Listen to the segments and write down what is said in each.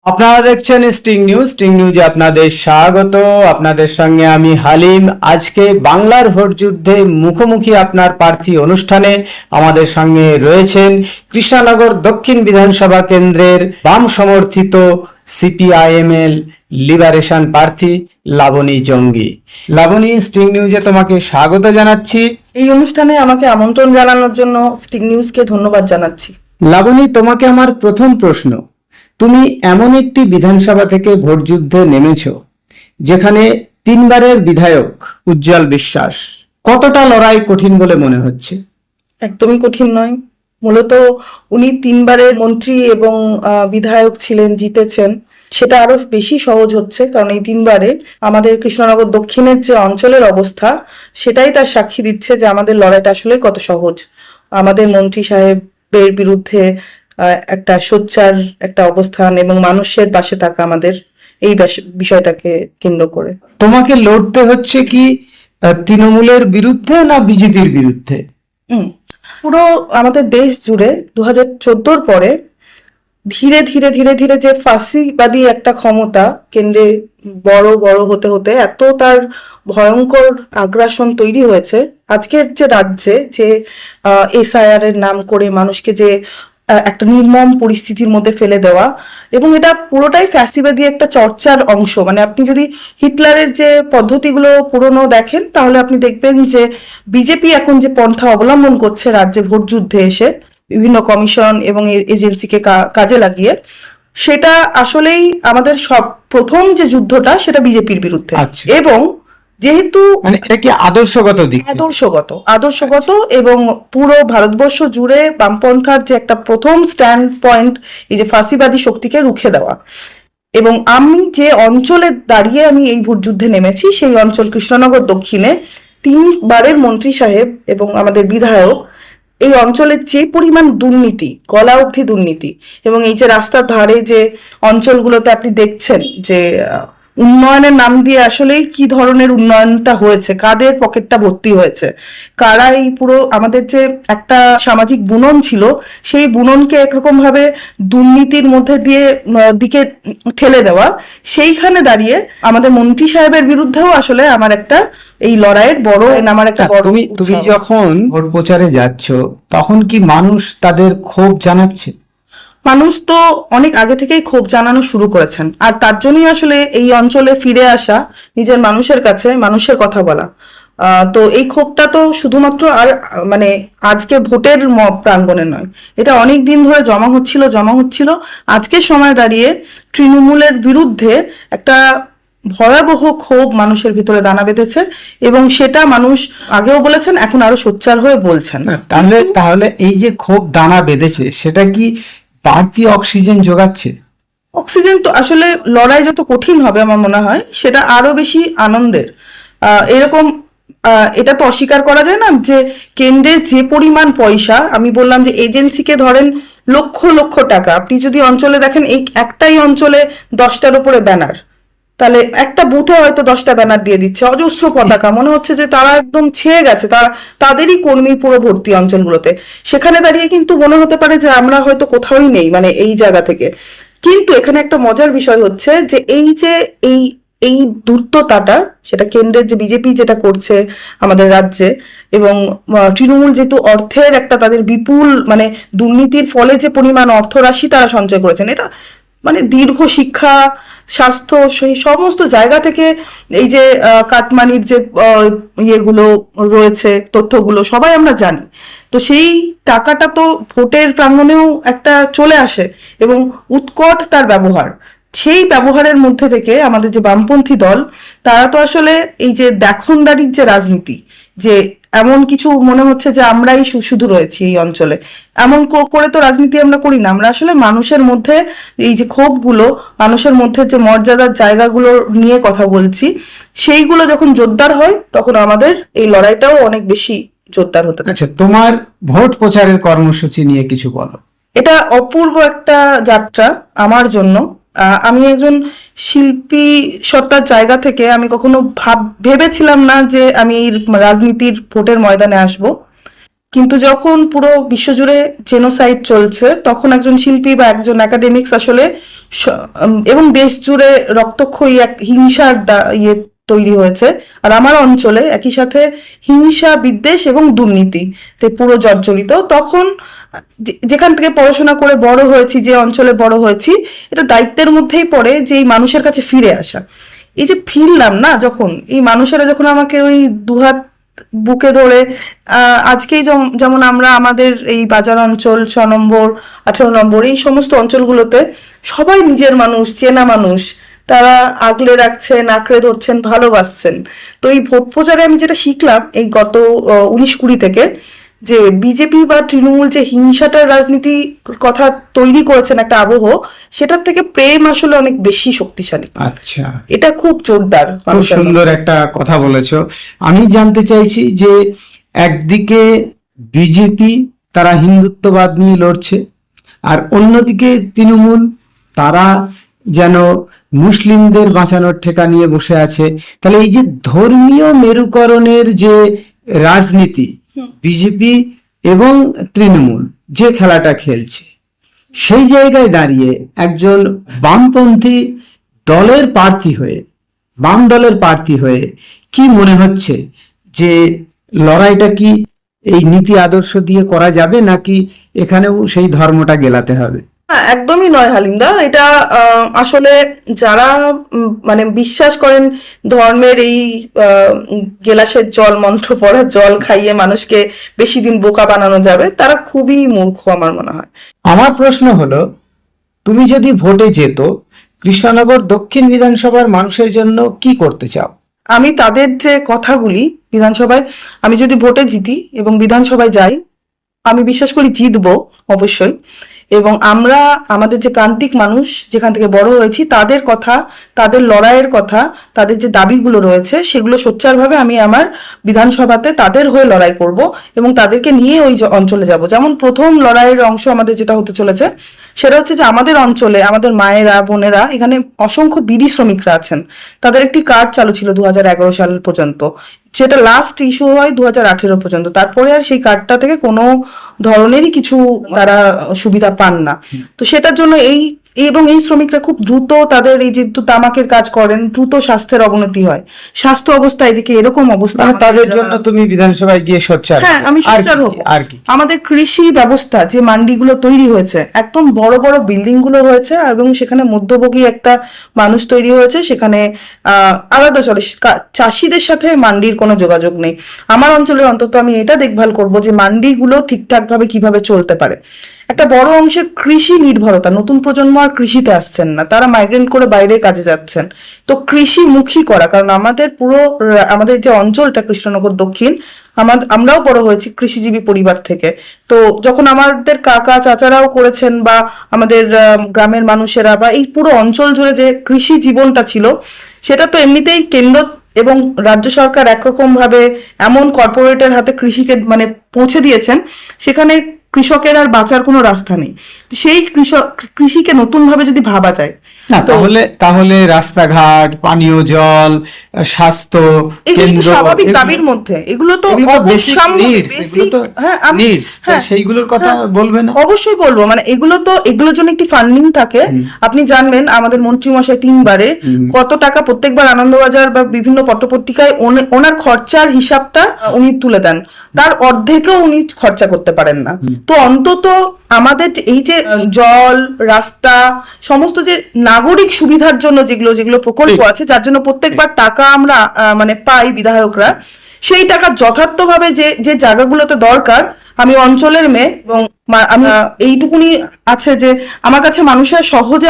আপনারা দেখছেন স্টিং নিউজে আপনাদের স্বাগত। আপনাদের সঙ্গে আমি হালিম। আজকে বাংলার ভোট যুদ্ধে মুখোমুখি আপনার প্রার্থী অনুষ্ঠানে আমাদের সঙ্গে রয়েছেন কৃষ্ণনগর দক্ষিণ বিধানসভা কেন্দ্রের বাম সমর্থিত সিপিআইএমএল লিবারেশন প্রার্থী লাবণী জঙ্গি। লাবণী, স্টিং নিউজে তোমাকে স্বাগত জানাচ্ছি। এই অনুষ্ঠানে আমাকে আমন্ত্রণ জানানোর জন্য স্টিং নিউজকে ধন্যবাদ জানাচ্ছি। লাবণী, তোমাকে আমার প্রথম প্রশ্ন, তুমি এমন একটি বিধানসভা থেকে ভোট যুদ্ধে নেমেছো যেখানে তিনবারের বিধায়ক উজ্জ্বল বিশ্বাস, কতটা লড়াই কঠিন বলে মনে হচ্ছে? একদমই কঠিন নয়। মূলত উনি তিনবারের মন্ত্রী এবং বিধায়ক ছিলেন, জিতেছেন। সেটা আরো বেশি সহজ হচ্ছে, কারণ এই তিনবারে আমাদের কৃষ্ণনগর দক্ষিণের যে অঞ্চলের অবস্থা সেটাই তার সাক্ষী দিচ্ছে যে আমাদের লড়াইটা আসলে কত সহজ। আমাদের মন্ত্রী সাহেবের বিরুদ্ধে একটা সোচ্চার একটা অবস্থান এবং মানুষের পাশে থাকা, আমাদের এই বিষয়টাকে কেন্দ্র করে। তোমাকে লড়তে হচ্ছে কি তৃণমূলের বিরুদ্ধে না বিজেপির বিরুদ্ধে? পুরো আমাদের দেশ জুড়ে 2014 পরে ধীরে ধীরে ধীরে ধীরে যে ফাঁসিবাদী একটা ক্ষমতা কেন্দ্রে বড় বড় হতে হতে এত তার ভয়ঙ্কর আগ্রাসন তৈরি হয়েছে। আজকের যে রাজ্যে যে এসআইআর এর নাম করে মানুষকে যে একটা নির্মম পরিস্থিতির মধ্যে ফেলে দেওয়া, এবং এটা পুরোটাই ফ্যাসিবাদী একটা চর্চার অংশ। মানে আপনি যদি হিটলারের যে পদ্ধতিগুলো পুরনো দেখেন, তাহলে আপনি দেখবেন যে বিজেপি এখন যে পন্থা অবলম্বন করছে রাজ্যে ভোট যুদ্ধে এসে বিভিন্ন কমিশন এবং এজেন্সিকে কাজে লাগিয়ে, সেটা আসলেই আমাদের সব প্রথম যে যুদ্ধটা সেটা বিজেপির বিরুদ্ধে। এবং যেহেতু মানে এটা কি আদর্শগত দিক? আদর্শগত এবং পুরো ভারতবর্ষ জুড়ে বামপন্থার যে একটা প্রথম স্ট্যান্ড পয়েন্ট, এই যে ফাঁসিবাদী শক্তিকে রুখে দেওয়া। এবং আমি যে অঞ্চলে দাঁড়িয়ে আমি এই ভোট যুদ্ধে নেমেছি, সেই অঞ্চল কৃষ্ণনগর দক্ষিণে তিনবারের মন্ত্রী সাহেব এবং আমাদের বিধায়ক, এই অঞ্চলের যে পরিমাণ দুর্নীতি, গলা অবধি দুর্নীতি, এবং এই যে রাস্তার ধারে যে অঞ্চলগুলোতে আপনি দেখছেন যে উন্নয়নের নাম দিয়ে আসলেই কি ধরনের উন্নয়নটা হয়েছে, কাদের পকেটটা ভর্তি হয়েছে, কারা এই পুরো আমাদের যে একটা সামাজিক বুনন ছিল সেই বুননকে একরকম ভাবে দুর্নীতির মধ্যে দিয়ে দিকে ঠেলে দেওয়া, সেইখানে দাঁড়িয়ে আমাদের মন্ত্রী সাহেবের বিরুদ্ধেও আসলে আমার একটা এই লড়াইয়ের বড় আমার একটা বড়। তুমি যখন ভোট প্রচারে যাচ্ছ তখন কি মানুষ তাদের ক্ষোভ জানাচ্ছে? মানুষ তো অনেক আগে থেকেই ক্ষোভ জানানো শুরু করেছেন, আর তার জন্যই আসলে এই অঞ্চলে ফিরে আসা, নিজের মানুষের কাছে মানুষের কথা বলা। তো এই ক্ষোভটা তো শুধুমাত্র আর মানে আজকে ভোটের প্রাঙ্গণে নয়, এটা অনেক দিন ধরে জমা হচ্ছিল। আজকের সময় দাঁড়িয়ে তৃণমূলের বিরুদ্ধে একটা ভয়াবহ ক্ষোভ মানুষের ভিতরে দানা বেঁধেছে, এবং সেটা মানুষ আগেও বলেছেন, এখন আরো সোচ্চার হয়ে বলছেন। তাহলে এই যে ক্ষোভ দানা বেঁধেছে সেটা কি বাড়তি অক্সিজেন যোগাচ্ছে? অক্সিজেন তো আসলে লড়াই যত কঠিন হবে আমার মনে হয় সেটা আরো বেশি আনন্দের। এরকম এটা তো অস্বীকার করা যায় না যে কেন্দ্রের যে পরিমাণ পয়সা, আমি বললাম যে এজেন্সিকে ধরেন লক্ষ লক্ষ টাকা, আপনি যদি অঞ্চলে দেখেন এই একটাই অঞ্চলে 10টার উপরে ব্যানার, তাহলে একটা বুথে হয়তো 10টা ব্যানার দিয়ে দিচ্ছে, অজস্র পতাকা, মনে হচ্ছে যে তারা একদম ছেয়ে গেছে, তাদেরই কর্মী পুরো ভর্তি অঞ্চলগুলোতে। সেখানে দাঁড়িয়ে কিন্তু মনে হতে পারে যে আমরা হয়তো কোথাওই নেই, মানে এই জায়গা থেকে। কিন্তু এখানে একটা মজার বিষয় হচ্ছে যে এই যে এই দ্রুততাটা, সেটা কেন্দ্রের যে বিজেপি যেটা করছে আমাদের রাজ্যে, এবং তৃণমূল যেহেতু অর্থের একটা তাদের বিপুল, মানে দুর্নীতির ফলে যে পরিমাণ অর্থরাশি তারা সঞ্চয় করেছেন, এটা মানে দীর্ঘ শিক্ষা, স্বাস্থ্য, সেই সমস্ত জায়গা থেকে এই যে কাটমানির যে ইয়েগুলো রয়েছে, তথ্যগুলো সবাই আমরা জানি। তো সেই টাকাটা তো ভোটের প্রাঙ্গণেও একটা চলে আসে, এবং উৎকট তার ব্যবহার। সেই ব্যবহারের মধ্যে থেকে আমাদের যে বামপন্থী দল, তারা তো আসলে এই যে দেখনদারির যে রাজনীতি, যে এমন কিছু মনে হচ্ছে যে আমরাই শুধু রয়েছি এই অঞ্চলে, এমন করে তো রাজনীতি আমরা করি না। আমরা আসলে মানুষের মধ্যে এই যে ক্ষোভগুলো, মানুষের মধ্যে যে মর্যাদার জায়গাগুলো নিয়ে কথা বলছি, সেইগুলো যখন জোরদার হয় তখন আমাদের এই লড়াইটাও অনেক বেশি জোরদার হতে। আচ্ছা, তোমার ভোট প্রচারের কর্মসূচি নিয়ে কিছু বলো। এটা অপূর্ব একটা যাত্রা আমার জন্য। আমি একজন শিল্পী সত্তার জায়গা থেকে আমি কখনো ভেবেছিলাম না যে আমি রাজনীতির ভোটের ময়দানে আসব। কিন্তু যখন পুরো বিশ্বজুড়ে জেনোসাইড চলছে, তখন একজন শিল্পী বা একজন একাডেমিক্স আসলে এবং দেশ জুড়ে রক্তক্ষয়ী এক হিংসার ইয়ে তৈরি হয়েছে। আর আমার অঞ্চলে একই সাথে হিংসা, বিদ্বেষ এবং দুর্নীতিতে পুরো জর্জরিত। তখন যেখান থেকে পড়াশোনা করে বড় হয়েছি, যে অঞ্চলে বড় হয়েছি, এটা দায়িত্বের মধ্যেই পড়ে যে এই মানুষের কাছে ফিরে আসা। এই যে ফিরলাম না, যখন এই মানুষেরা যখন আমাকে ওই দুহাত বুকে ধরে আজকেই যেমন আমরা আমাদের এই বাজার অঞ্চল 6 নম্বর 18 নম্বর এই সমস্ত অঞ্চলগুলোতে সবাই নিজের মানুষ, চেনা মানুষ, তারা আগলে রাখছেন, আঁকড়ে ধরছেন, ভালোবাসছেন। তো এই ভোট প্রচারে আমি যেটা শিখলাম এই গত 19-20 থেকে, যে বিজেপি বা তৃণমূল যে হিংসাটার রাজনীতি কথা তৈরি করেছেন একটা আবহ, সেটার থেকে প্রেম আসলে অনেক বেশি শক্তিশালী। আচ্ছা, এটা খুব জোরদার, খুব সুন্দর একটা কথা বলেছো। আমি জানতে চাইছি যে একদিকে বিজেপি তারা হিন্দুত্ববাদ নিয়ে লড়ছে, আর অন্যদিকে তৃণমূল তারা যেন মুসলিমদের বাঁচানোর ঠেকা নিয়ে বসে আছে। তাহলে এই যে ধর্মীয় মেরুকরণের যে রাজনীতি, বিজেপি এবং তৃণমূল যে খেলাটা খেলছে, সেই জায়গায় দাঁড়িয়ে একজন বামপন্থী দলের প্রার্থী হয়ে, বাম দলের প্রার্থী হয়ে কি মনে হচ্ছে যে লড়াইটা কি এই নীতি আদর্শ দিয়ে করা যাবে, নাকি এখানেও সেই ধর্মটা গেলাতে হবে? একদমই নয় হালিমদা। এটা আসলে যারা মানে বিশ্বাস করেন ধর্মের এই গেলাসের জল, মন্ত্র পড়া জল খাইয়ে মানুষকে বেশি দিন বোকা বানানো যাবে, তারা খুবই মূর্খ আমার মনে হয়। আমার প্রশ্ন হলো, তুমি যদি ভোটে যেত, কৃষ্ণনগর দক্ষিণ বিধানসভার মানুষের জন্য কি করতে চাও? আমি তাদের যে কথাগুলি বিধানসভায়, আমি যদি ভোটে জিতি এবং বিধানসভায় যাই, আমি বিশ্বাস করি জিতবো অবশ্যই। এবং আমরা আমাদের যে প্রান্তিক মানুষ যেখান থেকে বড় হয়েছি, তাদের কথা, তাদের লড়াইয়ের কথা, তাদের যে দাবিগুলো রয়েছে, সেগুলো সোচ্চারভাবে আমি আমার বিধানসভাতে তাদের হয়ে লড়াই করব এবং তাদেরকে নিয়ে ওই অঞ্চলে যাব। যেমন প্রথম লড়াইয়ের অংশ আমাদের যেটা হতে চলেছে, সেটা হচ্ছে যে আমাদের অঞ্চলে আমাদের মায়েরা, বোনেরা, এখানে অসংখ্য বিড়ি শ্রমিকরা আছেন। তাদের একটি কার্ড চালু ছিল 2011 সাল পর্যন্ত, সেটা লাস্ট ইস্যু হয় 2018 পর্যন্ত। তারপরে আর সেই কার্ডটা থেকে কোনো ধরনেরই কিছু তারা সুবিধা পান না। তো সেটার জন্য এই শ্রমিকরা খুব দ্রুত, তাদের এই যে তামাকের কাজ করেন, দ্রুত স্বাস্থ্যের অবনতি হয়, স্বাস্থ্য অবস্থা এদিকে এরকম অবস্থা। তাদের জন্য তুমি বিধানসভায় গিয়ে সোচ্চার? হ্যাঁ, আমি সোচ্চার হব। আর কি আমাদের কৃষি ব্যবস্থা, যে মান্ডিগুলো তৈরি হয়েছে, একদম বড় বড় বিল্ডিং গুলো হয়েছে এবং সেখানে মধ্যভোগী একটা মানুষ তৈরি হয়েছে, সেখানে আলাদা চলে, চাষিদের সাথে মান্ডির কোনো যোগাযোগ নেই। আমার অঞ্চলে অন্তত আমি এটা দেখভাল করব যে মান্ডিগুলো ঠিকঠাক ভাবে কিভাবে চলতে পারে। একটা বড় অংশের কৃষি নির্ভরতা, নতুন প্রজন্ম আর কৃষিতে আসছেন না, তারা মাইগ্রেন্ট করে বাইরে কাজে যাচ্ছেন। তো কৃষিমুখী করা, কারণ আমাদের যে অঞ্চলটা কৃষ্ণনগর দক্ষিণ, আমরাও বড় হয়েছি কৃষিজীবী পরিবার থেকে। তো যখন আমাদের কাকা চাচারাও করেছেন, বা আমাদের গ্রামের মানুষেরা, বা এই পুরো অঞ্চল জুড়ে যে কৃষি জীবনটা ছিল, সেটা তো এমনিতেই কেন্দ্র এবং রাজ্য সরকার একরকম ভাবে এমন কর্পোরেটের হাতে কৃষিকে মানে পৌঁছে দিয়েছেন, সেখানে কৃষকের আর বাঁচার কোনো রাস্তা নেই। সেই কৃষিকে নতুন ভাবে যদি ভাবা যায়, তাহলে রাস্তাঘাট, পানীয় জল, স্বাস্থ্য কেন্দ্র, স্বাভাবিক দাবির মধ্যে, এগুলো তো সেইগুলোর কথা বলবে না? অবশ্যই বলবো। মানে এগুলোর জন্য একটি ফান্ডিং থাকে। আপনি জানবেন আমাদের মন্ত্রী মশাই 3বারে কত টাকা প্রত্যেকবার আনন্দবাজার বা বিভিন্ন পত্রপত্রিকায় ওনার খরচার হিসাবটা উনি তুলে দেন, তার অর্ধেকও উনি খরচা করতে পারেন না। তো অন্তত আমাদের এই যে জল, রাস্তা, সমস্ত যে নাগরিক সুবিধার জন্য যেগুলো প্রকল্প আছে, যার জন্য প্রত্যেকবার টাকা আমরা মানে পাই বিধায়করা, সেই টাকা যথার্থভাবে যে জায়গাগুলোতে দরকার, আমি অঞ্চলের মেয়ে এবং আমি এইটুকুনি আছে যে আমার কাছে মানুষের সহজে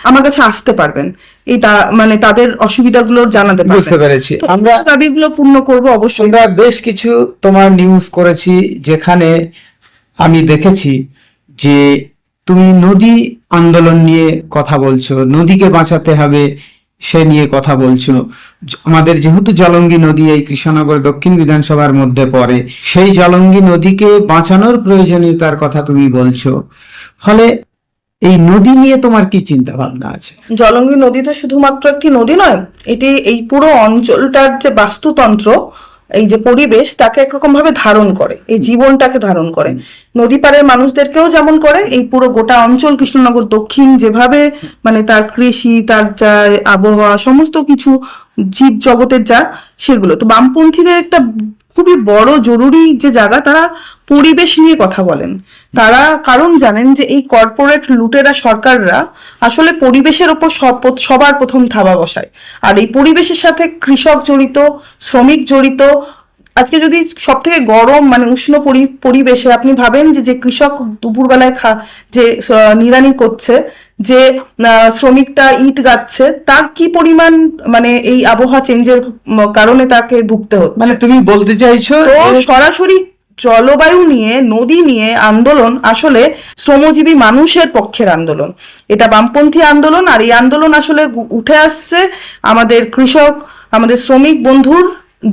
আমার কাছে আসতে পারবেন, এটা মানে তাদের অসুবিধাগুলো জানাতে পারবেন। বুঝতে পেরেছি। আমরা দাবিগুলো পূর্ণ করব অবশ্যই। আমরা বেশ কিছু তোমার নিউজ করেছি, যেখানে আমি দেখেছি যে তুমি নদী আন্দোলন নিয়ে কথা বলছো, নদীকে বাঁচাতে হবে সে নিয়ে কথা বলছো। আমাদের যেহেতু জলঙ্গি নদী এই কৃষ্ণনগর দক্ষিণ বিধানসভার মধ্যে পড়ে, সেই জলঙ্গি নদীকে বাঁচানোর প্রয়োজনীয়তার কথা তুমি বলছো। ফলে এই নদী নিয়ে তোমার কি চিন্তা ভাবনা আছে? জলঙ্গি নদী তো শুধুমাত্র একটি নদী নয়, এটি এই পুরো অঞ্চলটার যে বাস্তুতন্ত্র, এই যে পরিবেশ তাকে একরকম ভাবে ধারণ করে, এই জীবনটাকে ধারণ করে। নদী পাড়ের মানুষদেরকেও যেমন করে, এই পুরো গোটা অঞ্চল কৃষ্ণনগর দক্ষিণ যেভাবে মানে তার কৃষি, তার যা আবহাওয়া, সমস্ত কিছু জীব জগতের যা সেগুলো। তো বামপন্থীদের একটা খুবই বড় জরুরি যে জায়গা, তারা পরিবেশ নিয়ে কথা বলেন। তারা কারণ জানেন যে এই কর্পোরেট লুটেরা সরকাররা আসলে পরিবেশের ওপর সবার প্রথম থাবা বসায়। আর এই পরিবেশের সাথে কৃষক জড়িত, শ্রমিক জড়িত। আজকে যদি সব থেকে গরম মানে উষ্ণ পরিবেশে আপনি ভাবেন যে কৃষক দুপুরবেলায় যে নিড়ানি করছে, যে শ্রমিকটা ইট গাচ্ছে, তার কি পরিমাণ মানে এই আবহাওয়া চেঞ্জের কারণে তাকে ভুগতে হচ্ছে। মানে তুমি বলতে চাইছো তো যে সরাসরি জলবায়ু নিয়ে, নদী নিয়ে আন্দোলন আসলে শ্রমজীবী মানুষের পক্ষের আন্দোলন, এটা বামপন্থী আন্দোলন। আর এই আন্দোলন আসলে উঠে আসছে আমাদের কৃষক, আমাদের শ্রমিক বন্ধুর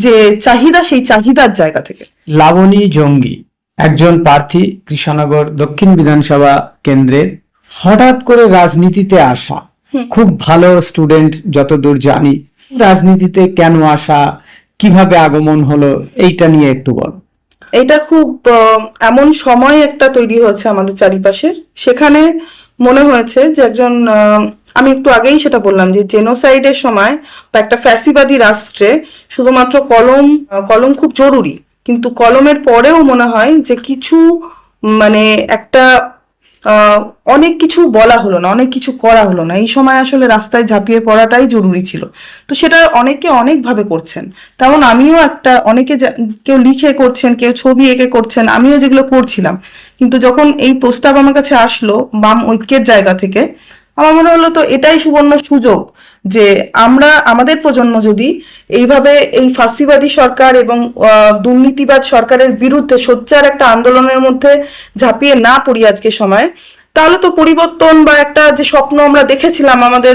যে চাহিদা, সেই চাহিদার জায়গা থেকে। লাবণী জঙ্গি একজন প্রার্থী, কৃষ্ণনগর দক্ষিণ বিধানসভা কেন্দ্রের, হঠাৎ করে রাজনীতিতে আসা, খুব ভালো স্টুডেন্ট যতদূর জানি। রাজনীতিতে কেন আসা, কিভাবে আগমন হলো, এইটা নিয়ে একটু বল। এটা খুব এমন সময় একটা তৈরি হয়েছে আমাদের চারিপাশে, সেখানে মনে হয়েছে যে একজন আমি একটু আগেই সেটা বললাম যে জেনোসাইডের সময় বা একটা ফ্যাসিবাদী রাষ্ট্রে শুধুমাত্র কলম খুব জরুরি, কিন্তু কলমের পরেও মনে হয় যে কিছু মানে একটা অনেক কিছু বলা হলো না, অনেক কিছু করা হলো না। এই সময় আসলে রাস্তায় ঝাঁপিয়ে পড়াটাই জরুরি ছিল। তো সেটা অনেকে অনেকভাবে করছেন, তেমন আমিও অনেকে কেউ লিখে করছেন, কেউ ছবি এঁকে করছেন, আমিও যেগুলো করছিলাম। কিন্তু যখন এই প্রস্তাব আমার কাছে আসলো বাম ঐক্যের জায়গা থেকে, আমার মনে হলো তো এটাই সুবর্ণ সুযোগ যে আমাদের প্রজন্ম যদি এইভাবে এই ফাঁসিবাদী সরকার এবং দুর্নীতিবাদ সরকারের বিরুদ্ধে সোচ্চার একটা আন্দোলনের মধ্যে ঝাঁপিয়ে না পড়ি আজকে সময়, তাহলে তো পরিবর্তন বা একটা যে স্বপ্ন আমরা দেখেছিলাম আমাদের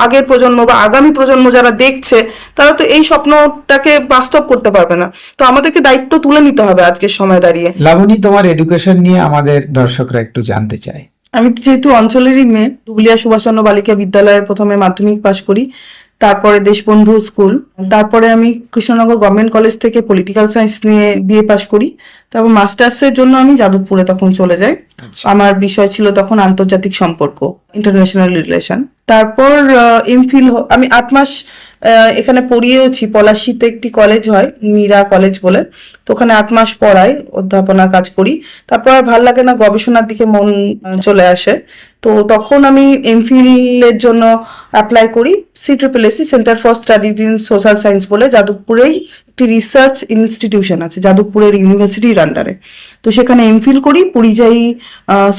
আগের প্রজন্ম বা আগামী প্রজন্ম যারা দেখছে, তারা তো এই স্বপ্নটাকে বাস্তব করতে পারবে না। তো আমাদেরকে দায়িত্ব তুলে নিতে হবে আজকের সময় দাঁড়িয়ে। লাবণী, তোমার এডুকেশন নিয়ে আমাদের দর্শকরা একটু জানতে চায়। আমি যেহেতু অঞ্চলেরই মেয়ে, ধুবুলিয়া সুভাষচন্দ্র বালিকা বিদ্যালয়ে প্রথমে মাধ্যমিক পাশ করি, তারপরে দেশবন্ধু স্কুল, তারপরে আমি কৃষ্ণনগর গভর্নমেন্ট কলেজ থেকে পলিটিক্যাল সায়েন্স নিয়ে বিএ পাশ করি। তারপর মাস্টার্সের জন্য আমি যাদবপুরে তখন চলে যাই। আমার বিষয় ছিল তখন আন্তর্জাতিক সম্পর্ক, ইন্টারন্যাশনাল রিলেশন। তারপর এমফিল আমি 8 মাস এখানে পড়িয়েওছি। পলাশীতে একটি কলেজ হয়, মীরা কলেজ বলে, তো ওখানে 8 মাস পড়াই, অধ্যাপনার কাজ করি। তারপর আর ভাল লাগে না, গবেষণার দিকে মন চলে আসে। তো তখন আমি এমফিলের জন্য অ্যাপ্লাই করি CSSC, centre for studies in social science বলে, যাদবপুরেই একটি রিসার্চ ইনস্টিটিউশন আছে যাদবপুরের ইউনিভার্সিটির আন্ডারে। তো সেখানে এমফিল করি পরিযায়ী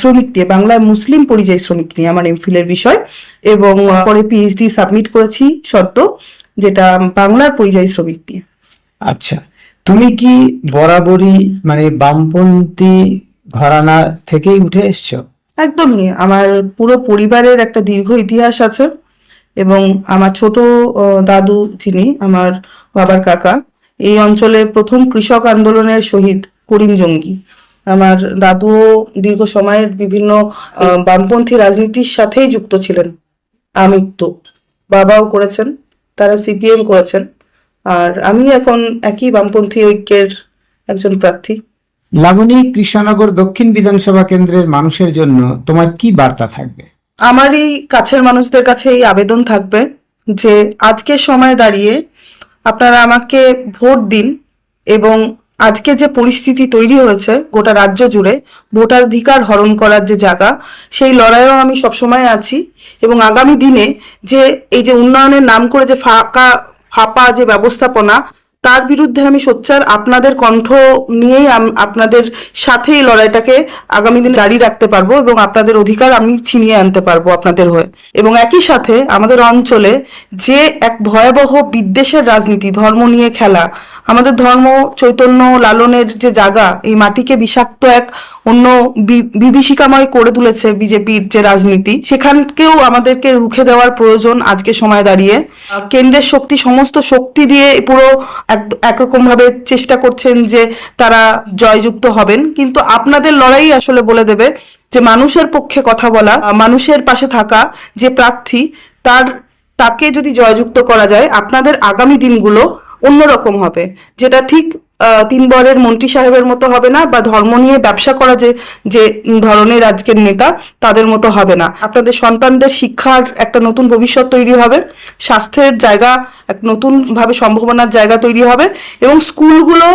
শ্রমিক নিয়ে, বাংলায় মুসলিম পরিযায়ী শ্রমিক নিয়ে আমার এমফিলের বিষয়। এবং পরে পিএইচডি সাবমিট করেছি সদ্য, যেটা বাংলার পরিযায়ী শ্রমিক নিয়ে। আচ্ছা, তুমি কি বরাবরই মানে বামপন্থী ঘরানা থেকেই উঠে এসছো? একদমই, আমার পুরো পরিবারের একটা দীর্ঘ ইতিহাস আছে। এবং আমার ছোট দাদু, যিনি আমার বাবার কাকা, এই অঞ্চলের প্রথম কৃষক আন্দোলনের শহীদ করিম জঙ্গি। আমার দাদুও দীর্ঘ সময়ের বিভিন্ন বামপন্থী রাজনীতির সাথেই যুক্ত ছিলেন। আমৃত্যু বাবাও করেছেন, তারা CPM করেছেন। আর আমি এখন একই বামপন্থী ঐক্যের একজন প্রার্থী। লাবণী, কৃষ্ণনগর দক্ষিণ বিধানসভা কেন্দ্রের মানুষের জন্য তোমার কি বার্তা থাকবে? আমারই কাছের মানুষদের কাছে এই আবেদন থাকবে যে আজকের সময় দাঁড়িয়ে আপনারা আমাকে ভোট দিন, এবং আজকে যে পরিস্থিতি তৈরি হয়েছে গোটা রাজ্য জুড়ে ভোটাধিকার হরণ করার যে জায়গা, সেই লড়াইও আমি সবসময় আছি। এবং আগামী দিনে যে এই যে উন্নয়নের নাম করে যে ফাঁপা যে ব্যবস্থাপনা, তার বিরুদ্ধে আমি সোচ্চার আপনাদের কণ্ঠ নিয়েই আপনাদের সাথে এই লড়াইটাকে আগামী দিন জারি রাখতে পারবো, এবং আপনাদের অধিকার আমি ছিনিয়ে আনতে পারবো আপনাদের হয়ে। এবং একই সাথে আমাদের অঞ্চলে যে এক ভয়াবহ বিদ্বেষের রাজনীতি, ধর্ম নিয়ে খেলা, আমাদের ধর্ম চৈতন্য লালনের যে জায়গা, এই মাটিকে বিষাক্ত এক অন্য বিভীষিকাময় করে তুলেছে বিজেপির যে রাজনীতি, সেখানকেও আমাদেরকে রুখে দেওয়ার প্রয়োজন আজকে সময় দাঁড়িয়ে। কেন্দ্রের সমস্ত শক্তি দিয়ে পুরো একরকম ভাবে চেষ্টা করছেন যে তারা জয়যুক্ত হবেন, কিন্তু আপনাদের লড়াই আসলে বলে দেবে যে মানুষের পক্ষে কথা বলা, মানুষের পাশে থাকা যে প্রার্থী, তার তাকে যদি জয়যুক্ত করা যায়, আপনাদের আগামী দিনগুলো অন্যরকম হবে, যেটা ঠিক 3 বারের মন্ত্রী সাহেবের মতো হবে না, বা ধর্ম নিয়ে ব্যবসা করা যে যে ধরনের আজকের নেতা তাদের মতো হবে না। আপনাদের সন্তানদের শিক্ষার একটা নতুন ভবিষ্যৎ তৈরি হবে, স্বাস্থ্যের জায়গা এক নতুন ভাবে সম্ভাবনার জায়গা তৈরি হবে, এবং স্কুলগুলো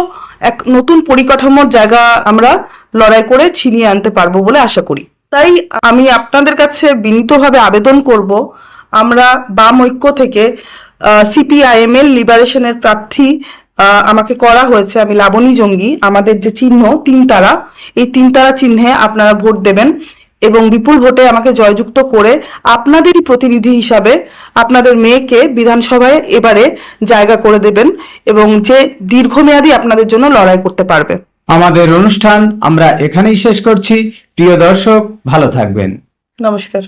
এক নতুন পরিকাঠামোর জায়গা আমরা লড়াই করে ছিনিয়ে আনতে পারবো বলে আশা করি। তাই আমি আপনাদের কাছে বিনীতভাবে আবেদন করব, আমরা বাম ঐক্য থেকে CPIML লিবারেশনের প্রার্থী আমাকে করা হয়েছে, আমি লাবণী জঙ্গি। আমাদের যে চিহ্ন 3 তারা, এই 3 তারা চিহ্নে আপনারা ভোট দেবেন এবং বিপুল ভোটে আমাকে জয়যুক্ত করে আপনাদেরই প্রতিনিধি হিসাবে আপনাদের মেয়েকে বিধানসভায় এবারে জায়গা করে দেবেন, এবং যে দীর্ঘমেয়াদী আপনাদের জন্য লড়াই করতে পারবে। আমাদের অনুষ্ঠান আমরা এখানেই শেষ করছি। প্রিয় দর্শক, ভালো থাকবেন। নমস্কার।